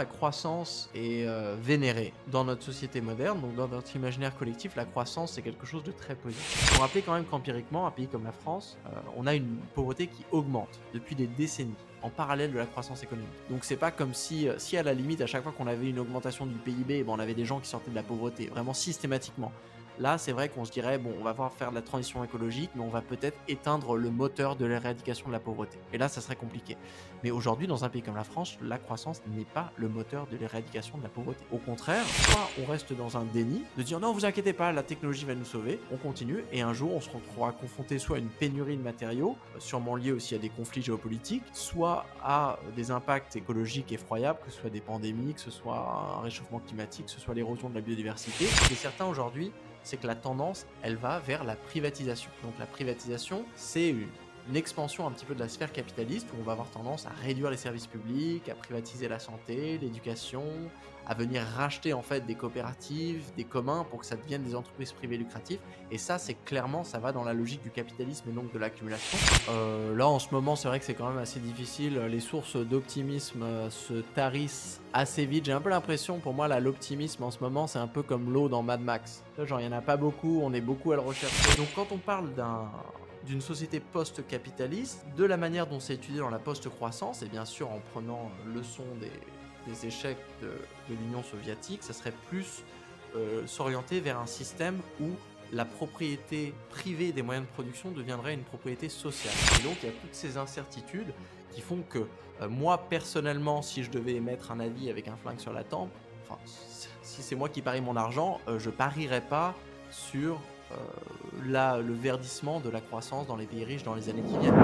La croissance est vénérée dans notre société moderne, donc dans notre imaginaire collectif, la croissance c'est quelque chose de très positif. Il faut rappeler quand même qu'empiriquement, un pays comme la France, on a une pauvreté qui augmente depuis des décennies, en parallèle de la croissance économique. Donc c'est pas comme si à la limite, à chaque fois qu'on avait une augmentation du PIB, on avait des gens qui sortaient de la pauvreté, vraiment systématiquement. Là, c'est vrai qu'on se dirait, bon, on va pouvoir faire de la transition écologique, mais on va peut-être éteindre le moteur de l'éradication de la pauvreté. Et là, ça serait compliqué. Mais aujourd'hui, dans un pays comme la France, la croissance n'est pas le moteur de l'éradication de la pauvreté. Au contraire, soit on reste dans un déni, de dire non, vous inquiétez pas, la technologie va nous sauver, on continue, et un jour, on se retrouvera confronté soit à une pénurie de matériaux, sûrement liée aussi à des conflits géopolitiques, soit à des impacts écologiques effroyables, que ce soit des pandémies, que ce soit un réchauffement climatique, que ce soit l'érosion de la biodiversité. Et certains aujourd'hui, c'est que la tendance, elle va vers la privatisation. Donc la privatisation, c'est une expansion un petit peu de la sphère capitaliste où on va avoir tendance à réduire les services publics, à privatiser la santé, l'éducation, à venir racheter en fait des coopératives, des communs pour que ça devienne des entreprises privées lucratives. Et ça, c'est clairement, ça va dans la logique du capitalisme et donc de l'accumulation. Là, en ce moment, c'est vrai que c'est quand même assez difficile. Les sources d'optimisme se tarissent assez vite. J'ai un peu l'impression, pour moi, là, l'optimisme en ce moment, c'est un peu comme l'eau dans Mad Max. Genre, il n'y en a pas beaucoup, on est beaucoup à le rechercher. Donc, quand on parle d'une société post-capitaliste, de la manière dont c'est étudié dans la post-croissance, et bien sûr en prenant leçon des échecs de l'Union soviétique, ça serait plus s'orienter vers un système où la propriété privée des moyens de production deviendrait une propriété sociale. Et donc il y a toutes ces incertitudes qui font que moi personnellement, si je devais émettre un avis avec un flingue sur la tempe, enfin si c'est moi qui parie mon argent, je parierais pas sur le verdissement de la croissance dans les pays riches dans les années qui viennent.